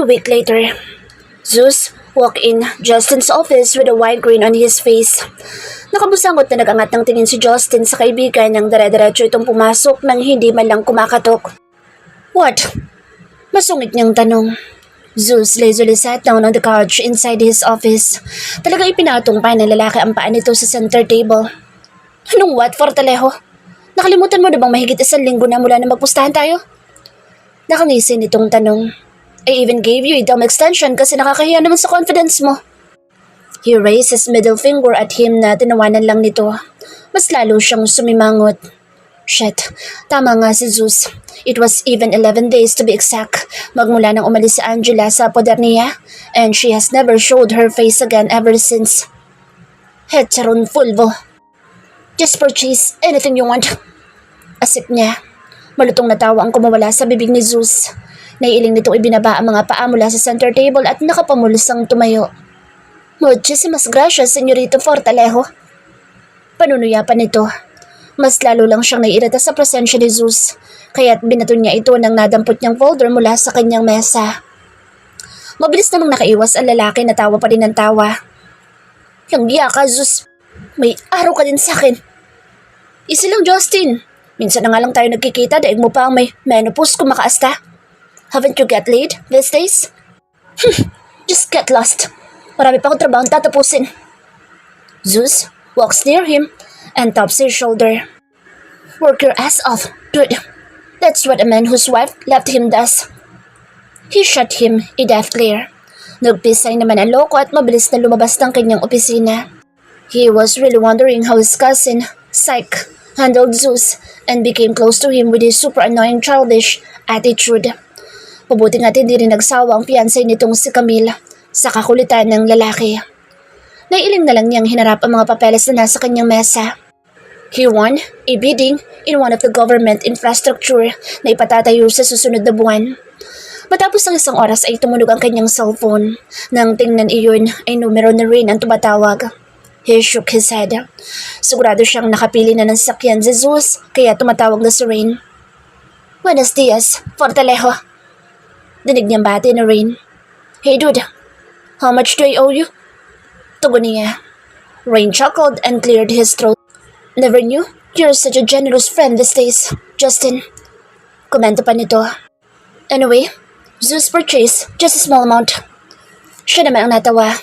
week later, Zeus walked in Justin's office with a wide grin on his face. Nakabusangot na nagangat ng tingin si Justin sa kaibigan nang dire-diretso itong pumasok nang hindi man lang kumakatok. "What?" Masungit niyang tanong. Zeus lazily sat down on the couch inside his office. Talaga ipinatong pa ng lalaki ang paa nito sa center table. "Anong what, Fortalejo? Nakalimutan mo na bang mahigit 1 linggo na mula na magpustahan tayo?" Nakangisi nitong tanong. "I even gave you a dumb extension kasi nakakahiya naman sa confidence mo." He raised his middle finger at him na tinawanan lang nito. Mas lalo siyang sumimangot. Shit, tama nga si Zeus. It was even 11 days to be exact magmula nang umalis si Angela sa poder niya, and she has never showed her face again ever since. Hecharon fulvo. "Just purchase anything you want." Asik niya. Malutong na tawa ang kumawala sa bibig ni Zeus. Naiiling nitong ibinaba ang mga paa mula sa center table at nakapamulusang tumayo. "Muchísimas gracias, Señorito Fortalejo." Panunuya pa nito. Mas lalo lang siyang naiirita sa presensya ni Zeus, kaya't binato niya ito nang nadampot niyang folder mula sa kanyang mesa. Mabilis namang nakaiwas ang lalaki na tawa pa rin ng tawa. "Langya ka, Zeus. May araw ka din sa akin." "Easy lang, Justin. Minsan na nga lang tayo nagkikita dahil mo pa ang may menopause kumakaasta. Haven't you get laid these days?" "Just get lost. Marami pa akong trabaho tatapusin." Zeus walks near him and taps his shoulder. "Work your ass off, dude. That's what a man whose wife left him does." He shot him a death glare. Nagpisay naman ang loko at mabilis na lumabas ng kanyang opisina. He was really wondering how his cousin, Psyche, handled Zeus and became close to him with his super annoying childish attitude. Mabuti nga't hindi rin nagsawa ang fiancé nitong si Camille sa kakulitan ng lalaki. Naiiling na lang niyang hinarap ang mga papeles na nasa kanyang mesa. He won a bidding in one of the government infrastructure na ipatatayo sa susunod na buwan. Matapos ng 1 oras ay tumunog ang kanyang cellphone. Nang tingnan iyon ay numero na Rain ang tumatawag. He shook his head. Sigurado siyang nakapili na ng sakyan si Zeus kaya tumatawag na si Rain. "Buenos dias, Fortalejo." Dinig niyang bati na Rain. "Hey dude, how much do I owe you?" Tugon niya. Rain chuckled and cleared his throat. "Never knew you're such a generous friend these days, Justin." Komento pa nito. "Anyway, Zeus purchased just a small amount." Siya naman ang natawa.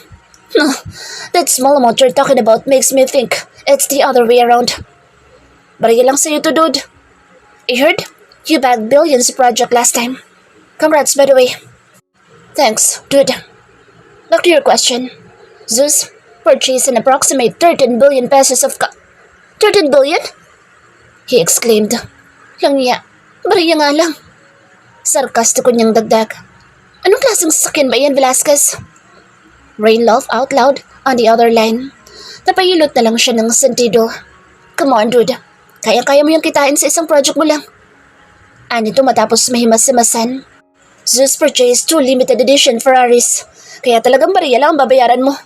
"No, that small amount you're talking about makes me think it's the other way around." "Barya lang sa'yo to, dude. I heard you bagged billions project last time. Congrats, by the way." "Thanks, dude. Back to your question. Zeus purchased an approximate 13 billion pesos of 13 billion? He exclaimed. "Langya, bariya nga lang." Sarkastiko niyang dagdag. "Anong klaseng sasakyan ba yan, Velasquez?" Rain laughed out loud on the other line. Napahilot na lang siya ng sentido. "Come on, dude. Kaya-kaya mo yung kitain sa isang project mo lang." Anito matapos mahimas-himasan. Zeus purchased 2 limited edition Ferraris, kaya talagang bariya lang ang babayaran mo.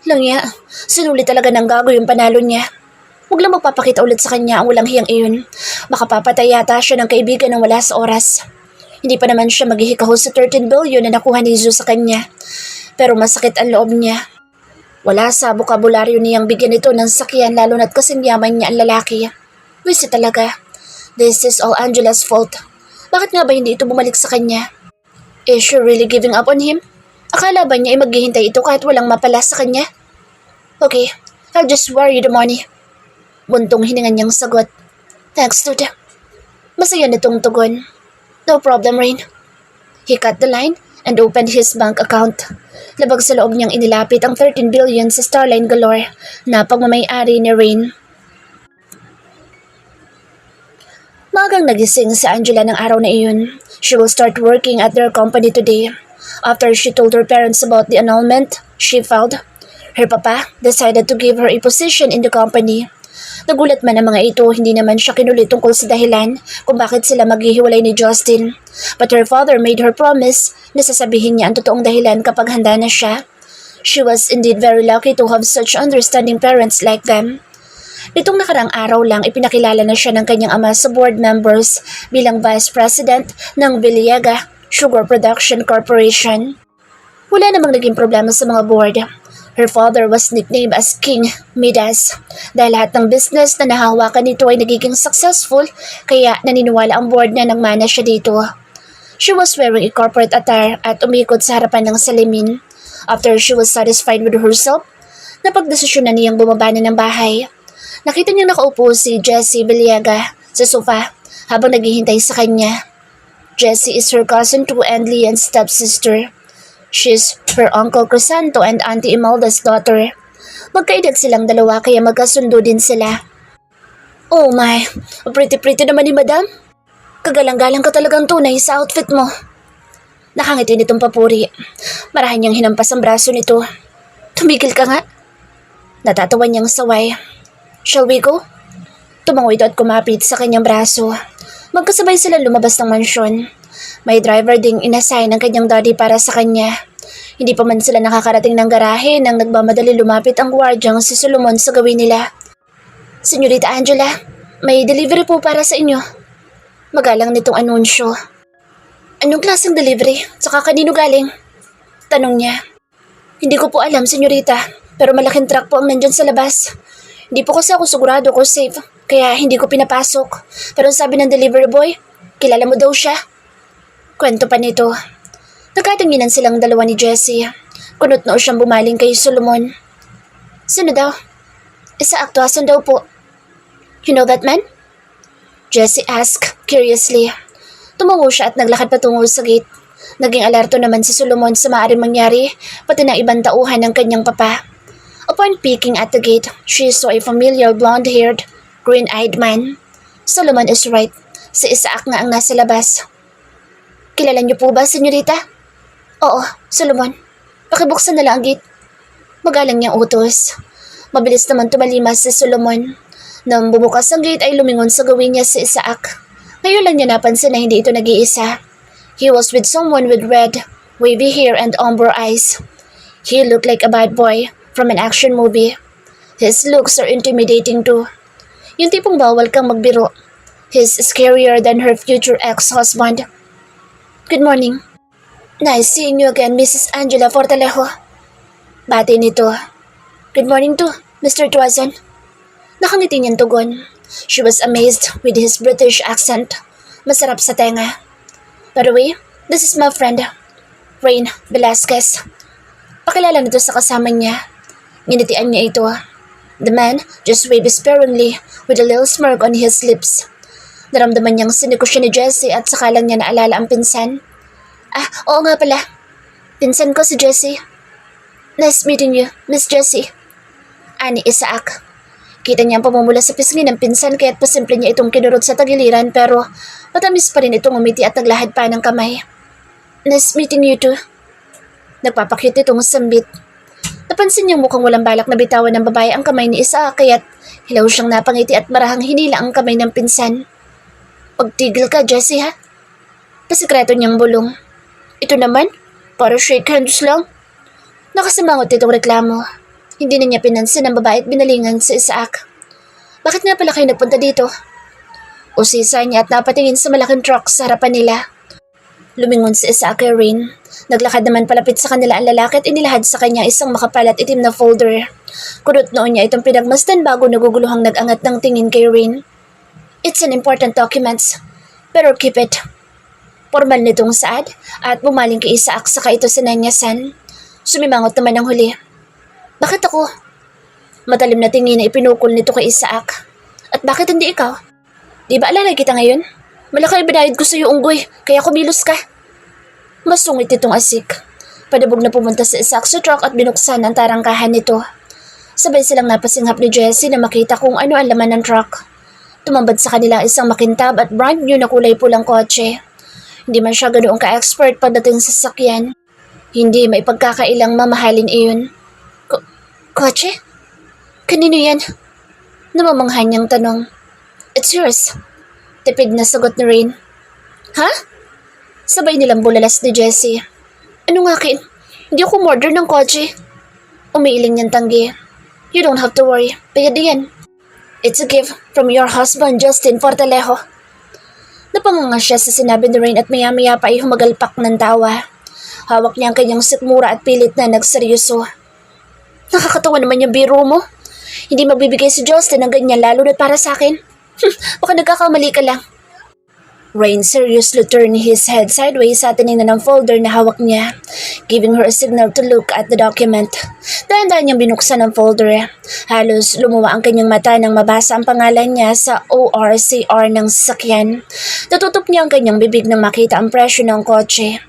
Langya, sinuli talaga ng gago yung panalo niya. Huwag lang magpapakita ulit sa kanya ang walang hiyang iyon. Baka papatay yata siya ng kaibigan ng wala sa oras. Hindi pa naman siya maghihikaho sa 13 billion na nakuha ni Zeus sa kanya. Pero masakit ang loob niya. Wala sa bokabularyo niyang bigyan ito ng sakyan lalo na't kasing yaman niya ang lalaki. Wisi talaga. This is all Angela's fault. Bakit nga ba hindi ito bumalik sa kanya? Is she really giving up on him? Akala ba niya ay maghihintay ito kahit walang mapala sa kanya? Okay, I'll just wire you the money. Buntong hiningan niyang sagot. Thanks, dude. Masaya nitong tugon. No problem, Rain. He cut the line and opened his bank account. Labag sa loob niyang inilapit ang 13 billion sa Starline Galore na pagmamay-ari ni Rain. Magang nagising si Angela ng araw na iyon. She will start working at their company today. After she told her parents about the annulment she filed, her papa decided to give her a position in the company. Nagulat man ang mga ito, hindi naman siya kinulit tungkol sa dahilan kung bakit sila maghihiwalay ni Justin. But her father made her promise na sasabihin niya ang totoong dahilan kapag handa na siya. She was indeed very lucky to have such understanding parents like them. Nitong nakarang araw lang ipinakilala na siya ng kanyang ama sa board members bilang vice president ng Villegas Sugar Production Corporation. Wala namang naging problema sa mga board. Her father was nicknamed as King Midas dahil lahat ng business na nahawakan nito ay nagiging successful kaya naniniwala ang board na nagmana siya dito. She was wearing a corporate attire at umikot sa harapan ng salamin. After she was satisfied with herself, napagdesisyon na niyang bumaba na ng bahay. Nakita niyang nakaupo si Jessie Beliaga sa sofa habang naghihintay sa kanya. Jessie is her cousin to and Lian's stepsister. She's her Uncle Crisanto and Auntie Imelda's daughter. Magkaedad silang dalawa kaya magkasundo din sila. Oh my, pretty naman ni Madam. Kagalang-galang ka talagang tunay sa outfit mo. Nakangiti nitong papuri. Marahan niyang hinampas ang braso nito. Tumigil ka nga. Natatawa niyang saway. Shall we go? Tumango ito at kumapit sa kanyang braso. Magkasabay sila lumabas ng mansyon. May driver ding inassign ng kanyang daddy para sa kanya. Hindi pa man sila nakakarating ng garahe nang nagmamadali lumapit ang gwardyang si Solomon sa gawin nila. Senyorita Angela, may delivery po para sa inyo. Magalang nitong anunsyo. Anong klaseng delivery? Tsaka kanino galing? Tanong niya. Hindi ko po alam, senyorita, pero malaking truck po ang nandyan sa labas. Hindi po kasi ako sigurado kung safe, kaya hindi ko pinapasok. Pero sabi ng delivery boy, kilala mo daw siya. Kwento pa nito. Nagkatinginan silang dalawa ni Jessie. Kunot noo siyang bumaling kay Solomon. Sino daw? Isa aktuasan daw po. You know that man? Jessie asked curiously. Tumango siya at naglakad patungo sa gate. Naging alerto naman si Solomon sa maaaring mangyari, pati ng ibang tauhan ng kanyang papa. Upon peeking at the gate, she saw a familiar blonde-haired, green-eyed man. Solomon is right. Si Isaac nga ang nasa labas. Kilala niyo po ba, senyorita? Oo, Solomon. Pakibuksan na lang ang gate. Magalang niyang utos. Mabilis naman tumalimas si Solomon. Nang bumukas ang gate ay lumingon sa gawin niya si Isaac. Ngayon lang niya napansin na hindi ito nag-iisa. He was with someone with red, wavy hair and ombre eyes. He looked like a bad boy from an action movie. His looks are intimidating too. Yung tipong bawal kang magbiro. He's scarier than her future ex-husband. Good morning. Nice seeing you again, Mrs. Angela Fortalejo. Bati nito. Good morning too, Mr. Tuazon. Nakangiti niyang tugon. She was amazed with his British accent. Masarap sa tenga. By the way, this is my friend, Rain Velasquez. Pakilala nito sa kasama niya. Nginitian niya ito. The man just waved sparingly with a little smirk on his lips. Naramdaman niyang siniko siya ni Jessie at saka lang niya naalala ang pinsan. Ah, oo nga pala. Pinsan ko si Jessie. Nice meeting you, Miss Jessie. Ani Isaac. Kita niya ang pamumula sa pisngi ng pinsan kaya't pasimple niya itong kinurot sa tagiliran pero matamis pa rin itong umiti at naglahad pa ng kamay. Nice meeting you too. Nagpapakit itong sambit. Napansin niyang mukhang walang balak na bitawan ng babae ang kamay ni Isaac kaya't hilaw siyang napangiti at marahang hinila ang kamay ng pinsan. Pagtigil ka, Jessie ha? Pasikreto niyang bulong. Ito naman, para shake hands lang. Nakasimangot itong reklamo. Hindi na niya pinansin ang babae at binalingan si Isaac. Bakit nga pala kayo nagpunta dito? Usisa niya at napatingin sa malaking truck sa harapan nila. Lumingon si Isaac kay Rain. Naglakad naman palapit sa kanila ang lalaki at inilahad sa kanya isang makapal at itim na folder. Kunot noon niya itong pinagmasdan bago naguguluhang nag-angat ng tingin kay Rain. It's an important document. Better keep it. Formal nitong saad at bumaling kay Isaac saka ito sinanyasan. Sumimangot naman ang huli. Bakit ako? Matalim na tingin na ipinukol nito kay Isaac. At bakit hindi ikaw? Di ba alalay kita ngayon? Malaki binayad ko sa iyo unggoy, kaya kumilos ka. Masungit itong asik. Padabog na pumunta si Isaac sa truck at binuksan ang tarangkahan nito. Sabay silang napasinghap ni Jessie na makita kung ano ang laman ng truck. Tumambad sa kanila isang makintab at brand new na kulay pulang kotse. Hindi man siya ganoong ka-expert pagdating sa sasakyan. Hindi may pagkakailang mamahalin iyon. Kotse? Kanino yan? Namamanghan niyang tanong. It's yours. Tipid na sagot ni Rain. Ha? Sabay nilang bulalas ni Jessie. Ano nga kin? Hindi ako umorder ng kotse. Umiiling niyang tanggi. You don't have to worry. Bayad yan. It's a gift from your husband, Justin Fortalejo. Napanganga siya sa sinabi ni Rain at maya-maya pa ay humagalpak ng tawa. Hawak niya ang kanyang sikmura at pilit na nagseryoso. Nakakatawa naman yung biro mo. Hindi magbibigay si Justin ng ganyan lalo na para sa akin. Baka nagkakamali ka lang. Rain seriously turned his head sideways at tinignan ng folder na hawak niya, giving her a signal to look at the document. Dahan-dahan niyang binuksan ang folder. Halos lumuwa ang kanyang mata nang mabasa ang pangalan niya sa ORCR ng sasakyan. Natutup niya ang kanyang bibig nang makita ang presyo ng kotse.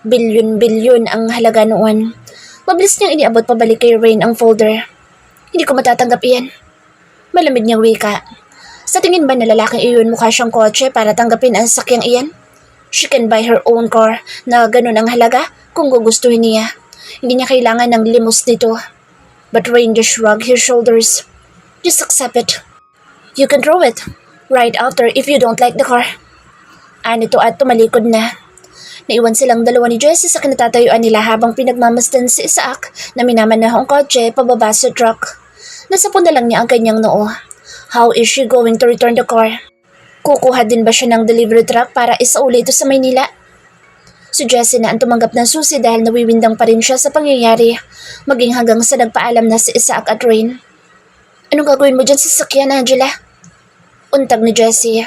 Bilyon-bilyon ang halaga noon. Mabilis niyang iniabot pabalik kay Rain ang folder. Hindi ko matatanggap iyan. Malamig niyang wika. Sa tingin ba na lalaking iyon mukha siyang kotse para tanggapin ang sakyang iyan? She can buy her own car na ganun ang halaga kung gugustuhin niya. Hindi niya kailangan ng limos nito. But Rain just shrugged his shoulders. Just accept it. You can throw it right after if you don't like the car. Anito at tumalikod na. Naiwan silang dalawa ni Jessie sa kinatatayuan nila habang pinagmamasdan si Isaac na minamanahong kotse pababa sa truck. Nasapon na lang niya ang kanyang noo. How is she going to return the car? Kukuha din ba siya ng delivery truck para isauli ito sa Maynila? Si Jessie na ang tumanggap ng susi dahil nawiwindang pa rin siya sa pangyayari, maging hanggang sa nagpaalam na si Isaac at Rain. Anong gagawin mo dyan sa sasakyan, Angela? Untag ni Jessie.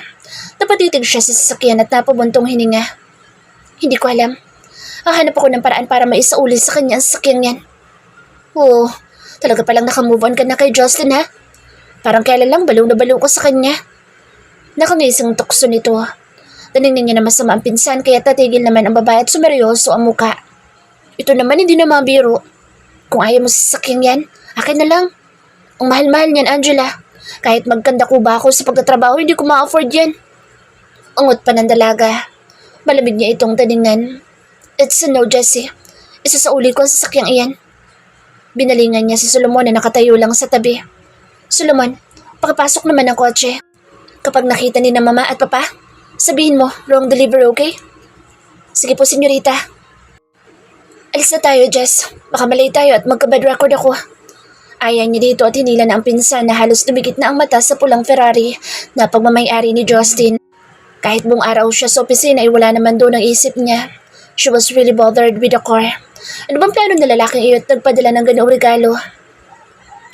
Napatitig siya sa sasakyan at napabuntong hininga. Hindi ko alam. Hahanap ako ng paraan para maisauli sa kanya ang sasakyan yan. Oh, talaga palang nakamove on ka na kay Justin, ha? Parang kailan lang baliw na baliw ko sa kanya. Nakangising tukso nito. Taningin niya na masama ang pinsan kaya tatigil naman ang babae at sumeryoso ang muka. Ito naman hindi na mabiro. Kung ayaw mo sasakyan yan, akin na lang. Ang mahal-mahal niyan, Angela. Kahit magkanda ko ba ako sa pagtatrabaho, hindi ko ma-afford yan. Ungot pa ng dalaga. Malamig niya itong taningan. It's a no, Jessie. Isa sa uli ko ang sasakyang iyan. Binalingan niya si Solomon na nakatayo lang sa tabi. Solomon, pakipasok naman ang kotse. Kapag nakita ni na mama at papa, sabihin mo, wrong delivery, okay? Sige po, senyorita. Alis na tayo, Jess. Baka malay tayo at magka-bad record ako. Ayaw niya dito at hinila na ang pinsan na halos dumikit na ang mata sa pulang Ferrari na pagmamayari ni Justin. Kahit buong araw siya sa opisina ay wala naman doon ang isip niya. She was really bothered with the car. Ano bang plano ng lalaking iyon at nagpadala ng ganoong regalo?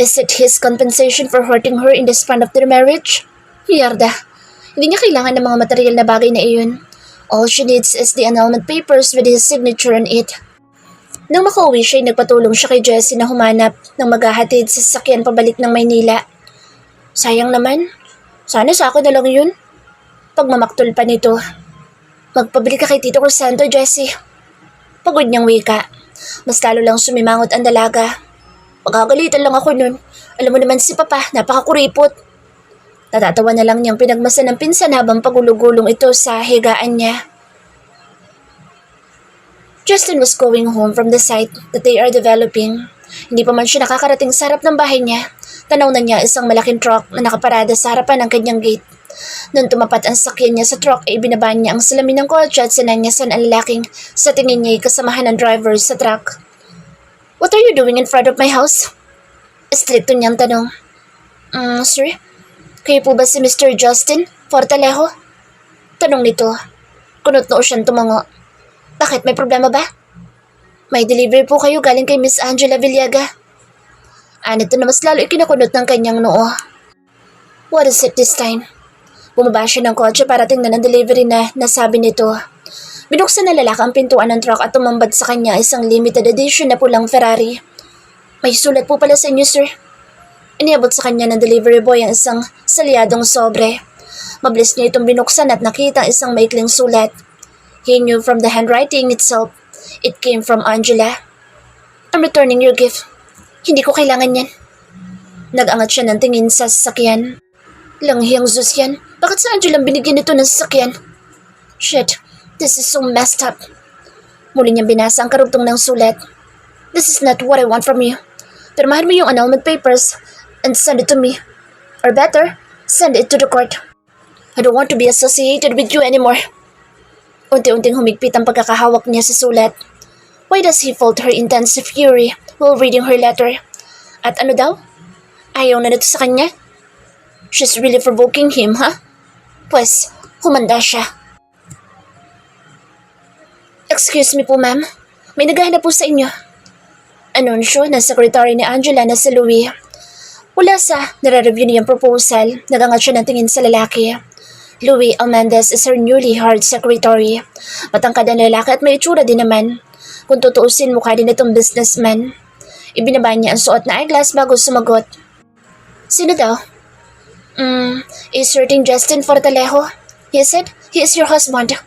Is it his compensation for hurting her in the span of their marriage? Yarda, hindi niya kailangan ng mga material na bagay na iyon. All she needs is the annulment papers with his signature on it. Nang makauwi siya, nagpatulong siya kay Jessie na humanap ng maghahatid sa sasakyan pabalik ng Maynila. Sayang naman. Sana sa akin na lang yun. Pagmamaktol pa nito. Magpabili ka kay Tito Crisanto, Jessie. Pagod niyang wika. Mas lalo lang sumimangot ang dalaga. Pagkagalitan lang ako nun. Alam mo naman si Papa, napakakuripot. Natatawa na lang niyang pinagmasan ng pinsan habang pagulugulong ito sa higaan niya. Justin was going home from the site that they are developing. Hindi pa man siya nakakarating sa harap ng bahay niya. Tanaw na niya isang malaking truck na nakaparada sa harapan ng kanyang gate. Nung tumapat ang sakyan niya sa truck ay binabaan niya ang salamin ng kotse at sinanyasan ang lalaking sa tingin niya ay kasamahan ng driver sa truck. What are you doing in front of my house? Estrikto niyang tanong. Sir? Kayo po ba si Mr. Justin Fortalejo? Tanong nito. Kunot noo siyang tumango. Bakit? May problema ba? May delivery po kayo galing kay Miss Angela Villaga. Anito na mas lalo ikinakunot ng kanyang noo. What is it this time? Bumaba siya ng kotse para tingnan ang delivery na nasabi nito. Binuksan na lalaki ang pintuan ng truck at tumambad sa kanya isang limited edition na pulang Ferrari. May sulat po pala sa inyo, sir. Iniabot sa kanya ng delivery boy ang isang salyadong sobre. Mabilis niya itong binuksan at nakita ang isang maikling sulat. He knew from the handwriting itself, it came from Angela. I'm returning your gift. Hindi ko kailangan yan. Nag-angat siya ng tingin sa sasakyan. Langhiyang Zeus yan. Bakit sa Angela binigyan ito ng sasakyan? Shit. This is so messed up. Muli niyang binasa ang karugtong ng sulat. This is not what I want from you. Pirmahan mo yung annulment papers and send it to me. Or better, send it to the court. I don't want to be associated with you anymore. Unti-unting humigpit ang pagkakahawak niya sa sulat. Why does he fall to her intense fury while reading her letter? At ano daw? Ayaw na nito sa kanya? She's really provoking him, huh? Pues, humanda siya. Excuse me po, ma'am. May naghahanap po sa inyo. Anunsyo ng secretary ni Angela na si Louie. Wala sa nare-review niyang proposal, nagangat siya ng tingin sa lalaki. Louie Almendez is her newly hired secretary. Matangkad ang lalaki at may itsura din naman. Kung tutuusin, mukha din itong businessman. Ibinaba niya ang suot na eyeglass bago sumagot. Sino daw? Is certain Justin Fortalejo. He said he is your husband.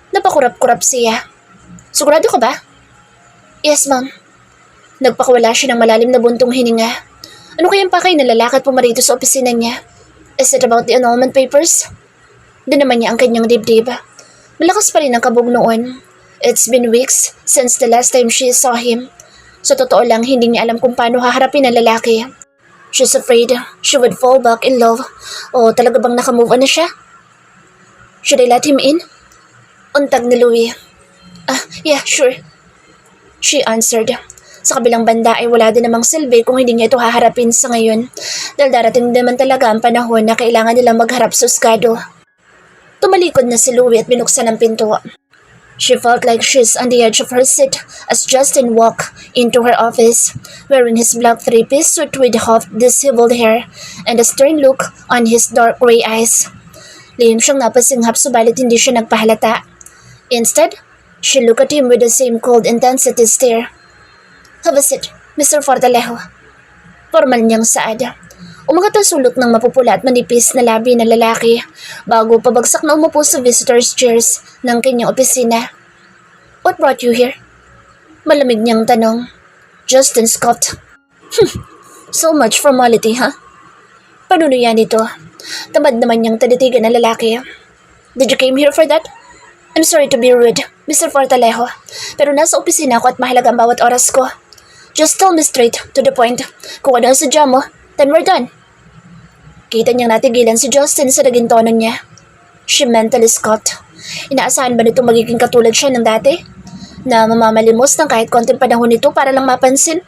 Napakurap-kurap siya. Sigurado ka ba? Yes, ma'am. Nagpakawala siya ng malalim na buntong hininga. Ano kayang pakay na lalaki at pumarito sa opisina niya? Is it about the annulment papers? Doon naman niya ang kanyang dibdib. Malakas pa rin ang kabog noon. It's been weeks since the last time she saw him. Sa totoo lang, hindi niya alam kung paano haharapin ang lalaki. She's afraid she would fall back in love. O talaga bang nakamove on na siya? Should I let him in? Untag ni Louie. Yeah, sure. She answered. Sa kabilang banda ay wala din namang silbi kung hindi niya ito haharapin sa ngayon dahil darating naman talaga ang panahon na kailangan nilang magharap sa husgado. Tumalikod na si Louie at binuksan ang pinto. She felt like she's on the edge of her seat as Justin walked into her office, wearing his black three-piece suit with half disheveled hair and a stern look on his dark gray eyes. Lihim siyang napasinghap subalit hindi siya nagpahalata. Instead, she looked at him with the same cold intensity stare. Have a seat, Mr. Fortalejo. Formal niyang saad. Umagat ang sulot ng mapupula at manipis na labi ng lalaki bago pabagsak na umupo sa visitor's chairs ng kanyang opisina. What brought you here? Malamig niyang tanong. Justin scoffed. So much formality, huh? Panuno yan ito? Tamad naman niyang taditigan ng lalaki. Did you came here for that? I'm sorry to be rude, Mr. Fortalejo, pero nasa opisina ko at mahalaga ang bawat oras ko. Just tell me straight to the point. Kung ano ang sadya mo, then we're done. Kita niyang natigilan si Justin sa naging tono niya. She mentally scoffed. Inaasahan ba nito magiging katulad siya ng dati? Na mamamalimos ng kahit konting panahon nito para lang mapansin?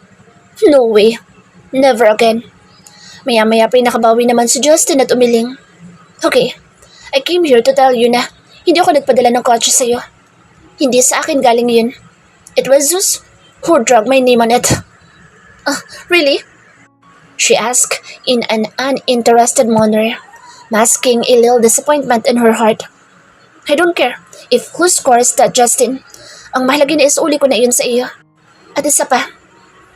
No way. Never again. Maya-maya pa nakabawi naman si Justin at umiling. Okay, I came here to tell you na hindi ako nagpadala ng kotse sa'yo. Hindi sa akin galing yun. It was Zeus who dragged my name on it. Really? She asked in an uninterested manner, masking a little disappointment in her heart. I don't care if who scores that, Justin. Ang mahalaga na isuli ko na iyon sa iyo. At isa pa,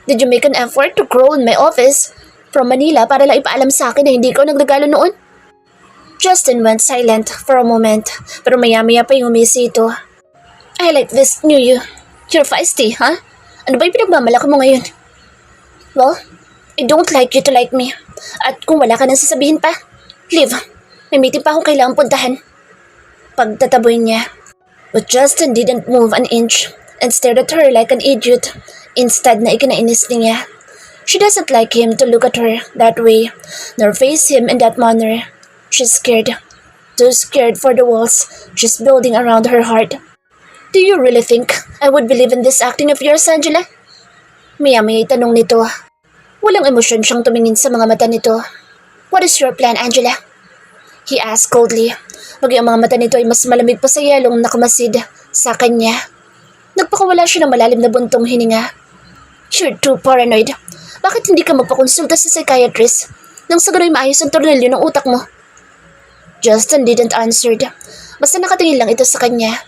did you make an effort to crawl in my office from Manila para lang ipaalam sa akin na hindi ko nagregalo noon? Justin went silent for a moment, pero maya-maya pa yung umisi ito. I like this new you. You're feisty, huh? Ano ba yung pinagmamalaki mo ngayon? Well, I don't like you to like me. At kung wala ka nang sasabihin pa, leave. May meeting pa akong kailangang puntahan. Pagtataboy niya. But Justin didn't move an inch and stared at her like an idiot. Instead na ikinainis niya. She doesn't like him to look at her that way, nor face him in that manner. She's scared. Too scared for the walls she's building around her heart. Do you really think I would believe in this acting of yours, Angela? Maya-maya tanong nito. Walang emosyon siyang tumingin sa mga mata nito. What is your plan, Angela? He asked coldly. Pagi ang mga mata nito ay mas malamig pa sa yelong nakamasid sa kanya. Nagpakawala siya ng malalim na buntong hininga. You're too paranoid. Bakit hindi ka magpakonsulta sa psychiatrist nang sa gano'y maayos ang tornilyo ng utak mo? Justin didn't answer. Basta nakatingin lang ito sa kanya.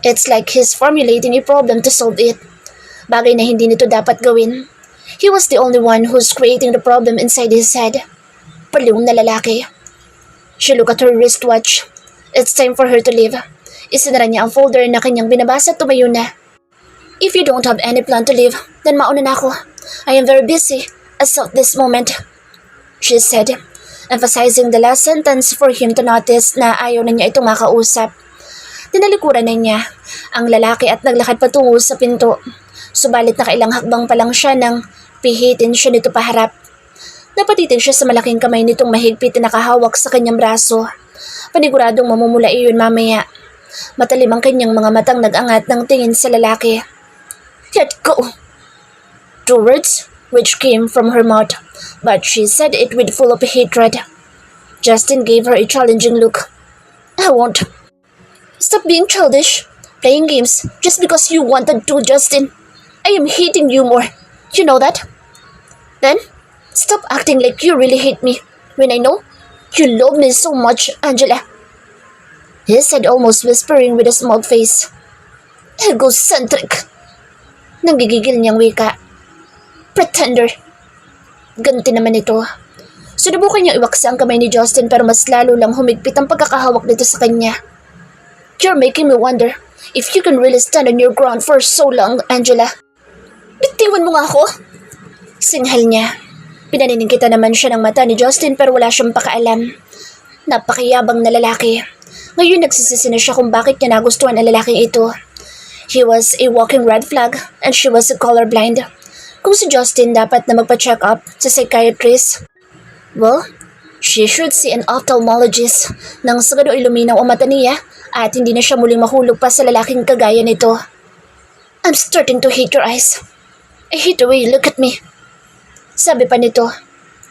It's like he's formulating a problem to solve it. Bagay na hindi nito dapat gawin. He was the only one who's creating the problem inside his head. Paliwang na lalaki. She looked at her wristwatch. It's time for her to leave. Isinara niya ang folder na kanyang binabasa at tumayo na. If you don't have any plan to leave, then mauna na ako. I am very busy as of this moment, she said, emphasizing the last sentence for him to notice na ayaw na niya itong makausap. Tinalikuran na niya ang lalaki at naglakad patungo sa pinto. Subalit nakailang hakbang pa lang siya nang pihitin siya nito paharap. Napatitig siya sa malaking kamay nitong mahigpit na nakahawak sa kanyang braso. Paniguradong mamumula iyon mamaya. Matalim ang kanyang mga matang nag-angat ng tingin sa lalaki. Let go! 2 words which came from her mouth, but she said it with full of hatred. Justin gave her a challenging look. I won't. Stop being childish. playing games just because you wanted to, Justin. I am hating you more. You know that? Then, stop acting like you really hate me when I know you love me so much, Angela. He said, almost whispering with a small face. Egocentric. Nanggigigil niyang wika. Pretender. Ganti naman ito. Sinubukan niya iwaksa ang kamay ni Justin pero mas lalo lang humigpit ang pagkakahawak nito sa kanya. You're making me wonder if you can really stand on your ground for so long, Angela. Bitiwan mo nga ako? Singhal niya. Pinaninig kita naman siya ng mata ni Justin pero wala siyang pakaalam. Napakayabang na lalaki. Ngayon nagsisisi na siya kung bakit niya nagustuhan ang lalaking ito. He was a walking red flag and she was colorblind. Kung si Justin dapat na magpa-check up sa psychiatrist, well, she should see an ophthalmologist nang sagado ay luminaw ang mata niya at hindi na siya muling mahulog pa sa lalaking kagaya nito. I'm starting to hate your eyes. I hate the way you look at me. Sabi pa nito,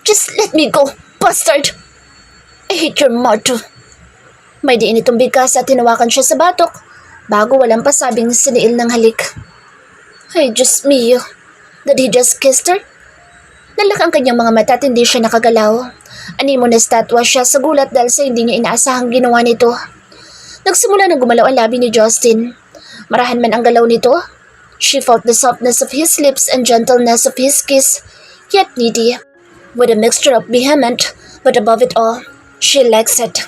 just let me go, bastard! I hate your mouth too. May diin itong bigkas at tinawakan siya sa batok bago walang pasabing siniil ng halik. Ay, just me, you. Did he just kissed her? Nalak ang kanyang mga mata at hindi siya nakagalaw. Animo na statwa siya sa gulat dahil sa hindi niya inaasahang ginawa nito. Nagsimula na gumalaw ang labi ni Justin. Marahan man ang galaw nito, she felt the softness of his lips and gentleness of his kiss, yet needy, with a mixture of vehement, but above it all, she likes it.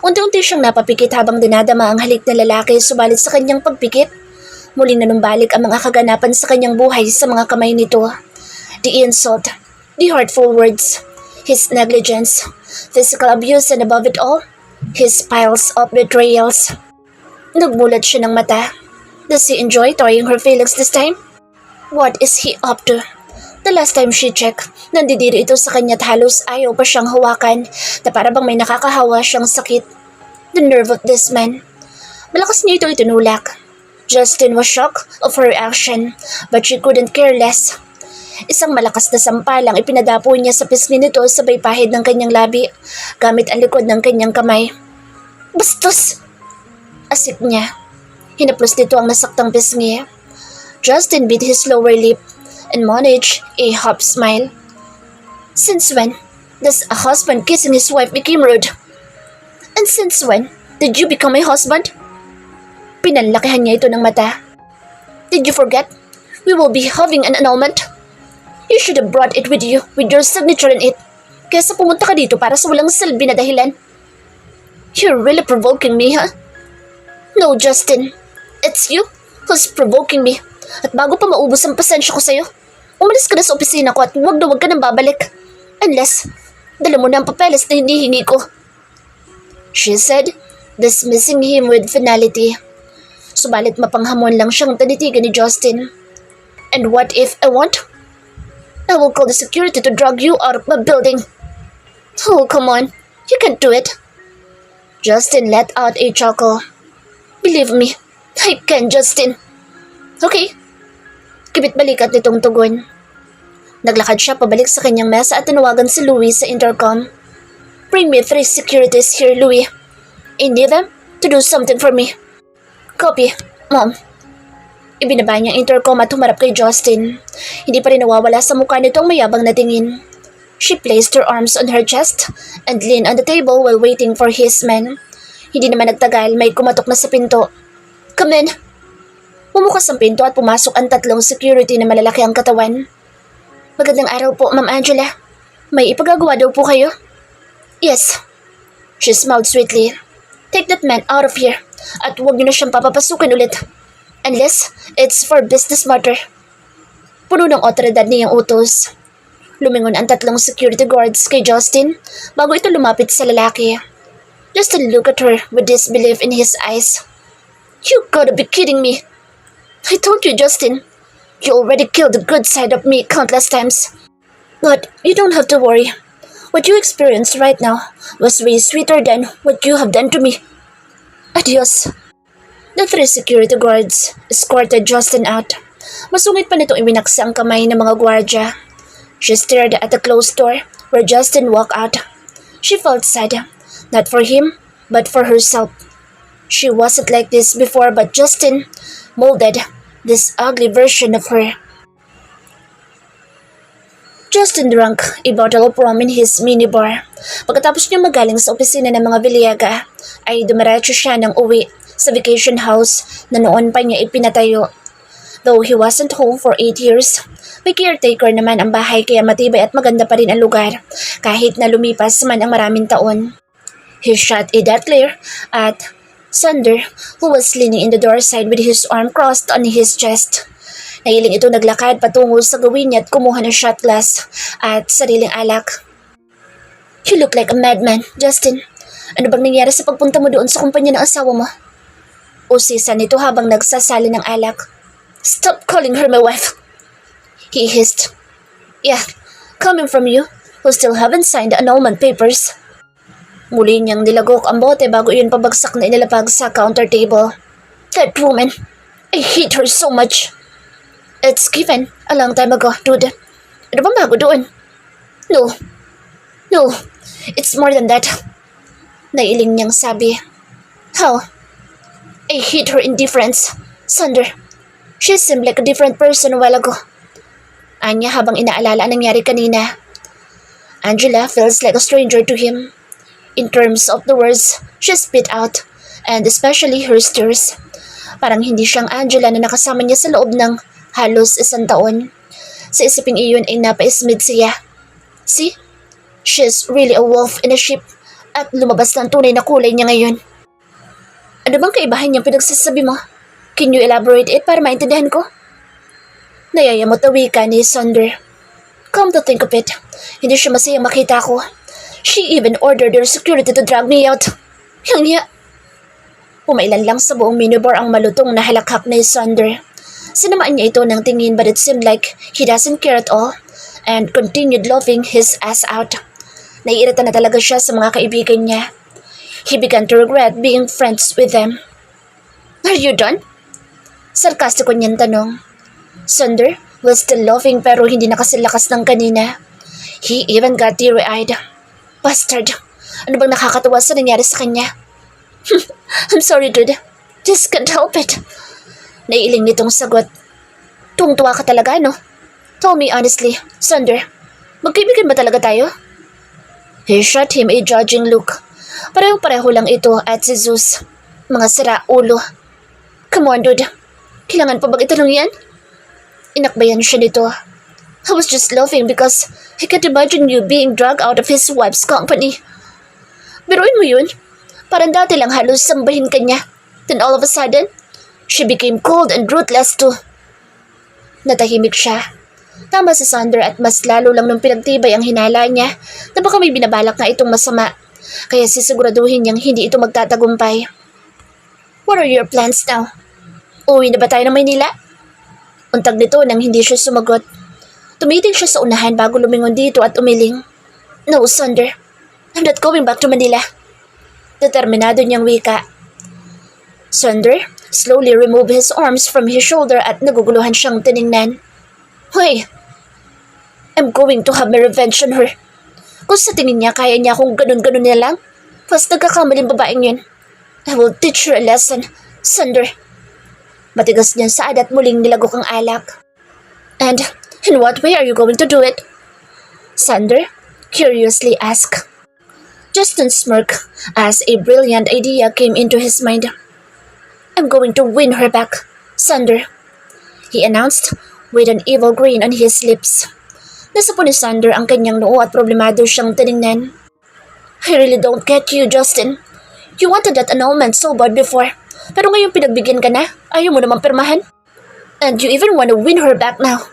Unti-unti siyang napapikit habang dinadama ang halik na lalaki subalit sa kanyang pagpikit. Muling nanumbalik ang mga kaganapan sa kanyang buhay sa mga kamay nito. The insult, the hurtful words, his negligence, physical abuse and above it all, his piles of betrayals. Nagmulat siya ng mata. Does he enjoy toying her feelings this time? What is he up to? The last time she checked, nandidiri ito sa kanya at halos ayaw pa siyang hawakan na para bang may nakakahawa siyang sakit. The nerve of this man. Malakas niya ito itinulak. Justin was shocked of her reaction, but she couldn't care less. Isang malakas na sampalang ipinadapo niya sa pisngi nito sabay pahid ng kanyang labi, gamit ang likod ng kanyang kamay. Bastos! Asik niya. Hinaplos nito ang nasaktang pisngi. Justin bit his lower lip and managed a half smile. Since when does a husband kissing his wife become rude? And since when did you become a husband? Pinanlakihan niya ito ng mata. Did you forget? We will be having an annulment. You should have brought it with you with your signature in it. Kaysa pumunta ka dito para sa walang silbi na dahilan. You're really provoking me, huh? No, Justin. It's you who's provoking me. At bago pa maubos ang pasensya ko sa'yo, umalis ka na sa opisina ko at huwag na huwag ka nang babalik. Unless, dala mo na ang papeles na hinihingi ko. She said, dismissing him with finality. Subalit mapanghamon lang siyang tanitigan ni Justin. And what if I want? I will call the security to drag you out of my building. Oh, come on. You can't do it. Justin let out a chuckle. Believe me, I can, Justin. Okay. Kibit balikat nitong tugon. Naglakad siya pabalik sa kanyang mesa at tinawagan si Louis sa intercom. Bring me 3 securities here, Louis. I need them to do something for me. Copy, Mom. Ibinaba niya ang intercom at humarap kay Justin. Hindi pa rin nawawala sa mukha nito ang mayabang na tingin. She placed her arms on her chest and leaned on the table while waiting for his men. Hindi naman nagtagal, may kumatok na sa pinto. Come in. Bumukas ang pinto at pumasok ang 3 security na malalaki ang katawan. Magandang araw po, Ma'am Angela. May ipagagawa daw po kayo? Yes. She smiled sweetly. Take that man out of here at huwag niyo na siyang papapasukin ulit. Unless it's for business matter. Puno ng otoridad niyang utos. Lumingon ang 3 security guards kay Justin bago ito lumapit sa lalaki. Justin looked at her with disbelief in his eyes. You gotta be kidding me. I told you, Justin. You already killed the good side of me countless times. But you don't have to worry. What you experienced right now was way sweeter than what you have done to me. Adios. The 3 security guards escorted Justin out. Masungit pa nitong ibinaksa ang kamay ng mga gwardya. She stared at the closed door where Justin walked out. She felt sad, not for him, but for herself. She wasn't like this before, but Justin molded this ugly version of her. Justin drank a bottle of rum in his minibar. Pagkatapos niya magaling sa opisina ng mga Villegas, ay dumiretso siya ng uwi sa vacation house na noon pa niya ipinatayo. Though he wasn't home for 8 years, may caretaker naman ang bahay kaya matibay at maganda pa rin ang lugar kahit na lumipas man ang maraming taon. He shot a death glare at Sander, who was leaning in the door side with his arm crossed on his chest. Nahiling ito naglakad patungo sa gawin niya at kumuha ng shot glass at sariling alak. You look like a madman, Justin. Ano bang nangyari sa pagpunta mo doon sa kumpanya ng asawa mo? Usisa nito habang nagsasali ng alak. Stop calling her my wife. He hissed. Yeah, coming from you, who still haven't signed the annulment papers. Muli niyang nilagok ang bote bago iyon pabagsak na inilapag sa counter table. That woman, I hate her so much. It's given a long time ago, dude. Ano bang bago doon? No, it's more than that. Nailing niyang sabi. How? I hate her indifference, Sander. She seemed like a different person a while ago. Anya habang inaalala ang nangyari kanina. Angela feels like a stranger to him. In terms of the words she spit out, and especially her stirs. Parang hindi siyang Angela na nakasama niya sa loob ng halos 1 taon. Sa isiping iyon ay napaismid siya. See? She's really a wolf in a sheep at lumabas ng tunay na kulay niya ngayon. Ano bang kaibahan niyang pinagsasabi mo? Can you elaborate it para maintindihan ko? Nayayamot na wika ni Sander. Come to think of it, hindi siya masayang makita ko. She even ordered their security to drag me out. Yang niya. Pumailan lang sa buong minibar ang malutong na halakhak ni Sander. Sinamaan niya ito ng tingin but it seemed like he doesn't care at all and continued laughing his ass out. Naiirita na talaga siya sa mga kaibigan niya. He began to regret being friends with them. Are you done? Sarkastiko niyang tanong. Sander was still laughing pero hindi nakasilakas ng kanina. He even got teary-eyed. Bastard! Ano bang nakakatawa sa nangyari sa kanya? I'm sorry, dude. Just can't help it. Naiiling nitong sagot. Tuwang-tuwa ka talaga, no? Tell me honestly, Sander, magkaibigan ba talaga tayo? He shot him a judging look. Parehong-pareho lang ito at si Zeus. Mga sira ulo. Come on, dude. Kailangan pa bang itanong yan? Inakbayan siya nito. I was just laughing because I can't imagine you being dragged out of his wife's company. Biruin mo yun? Parang dati lang halos sambahin ka niya. Then all of a sudden, she became cold and ruthless too. Natahimik siya. Tama si Sander at mas lalo lang nung pinagtibay ang hinala niya na baka may binabalak na itong masama. Kaya sisiguraduhin niyang hindi ito magtatagumpay. What are your plans now? Uwi na ba tayo ng Maynila? Untag nito nang hindi siya sumagot. Tumitig siya sa unahan bago lumingon dito at umiling. No, Sander. I'm not going back to Manila. Determinado niyang wika. Sander slowly removed his arms from his shoulder at naguguluhan siyang tiningnan. Hoy! I'm going to have my revenge on her. Kung sa tingin niya kaya niya akong ganun-ganun niya lang, mas nagkakamaling babaeng yun. I will teach her a lesson, Sander. Matigas niyang saad at muling nilagok ang alak. And in what way are you going to do it? Sander curiously asked. Justin smirked as a brilliant idea came into his mind. I'm going to win her back, Sander, he announced with an evil grin on his lips. Nasapo ni Sander ang kanyang noo at problemado siyang tiningnan. I really don't get you, Justin. You wanted that annulment so bad before, pero ngayon pinagbigyan ka na, ayaw mo namang pirmahan. And you even want to win her back now.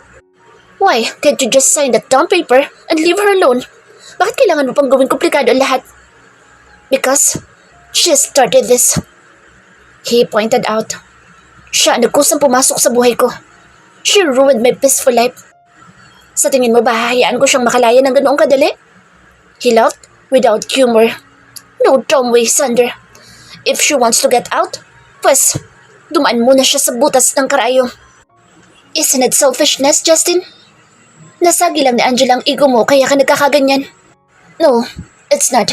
Why can't you just sign that dumb paper and leave her alone? Bakit kailangan mo pang gawing komplikado ang lahat? Because she started this. He pointed out. Siya ang nagkusang pumasok sa buhay ko. She ruined my peaceful life. Sa tingin mo ba hahayaan ko siyang makalaya ng ganoong kadali? He laughed without humor. No dumb way, Sander. If she wants to get out, pues, dumaan muna siya sa butas ng karayom. Isn't it selfishness, Justin? Nasagi lang ni Angela ang ego mo kaya ka nagkakaganyan. No, it's not.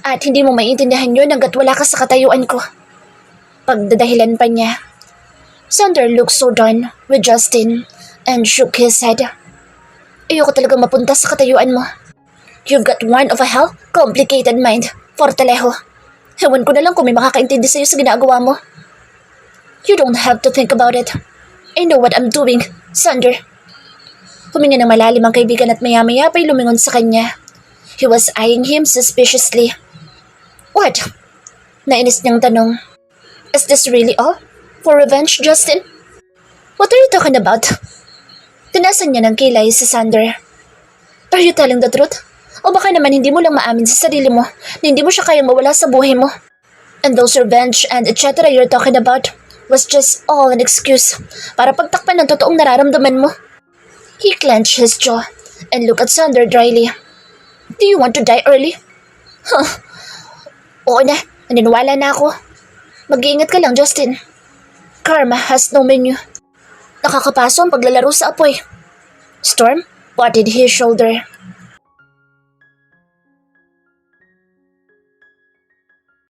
At hindi mo maintindihan yun hanggat wala ka sa katayuan ko. pagdadahilan pa niya. Sander looked so done with Justin and shook his head. Ayoko talagang mapunta sa katayuan mo. You've got one of a hell complicated mind, Fortalejo. Ewan ko na lang kung may makakaintindi sa'yo sa ginagawa mo. You don't have to think about it. I know what I'm doing, Sander. Huminga ng malalim ang kaibigan at maya-maya pa'y lumingon sa kanya. He was eyeing him suspiciously. What? Nainis niyang tanong. Is this really all? For revenge, Justin? What are you talking about? Tinasan niya ng kilay si Sander. Are you telling the truth? O baka naman hindi mo lang maamin sa sarili mo na hindi mo siya kayang mawala sa buhay mo? And those revenge and etc. you're talking about was just all an excuse para pagtakpan ng totoong nararamdaman mo. He clenched his jaw and looked at Sander dryly. Do you want to die early? Huh. Oo na, naniniwala na ako. Mag-iingat ka lang, Justin. Karma has no menu. Nakakapaso ang paglalaro sa apoy. Storm patted his shoulder.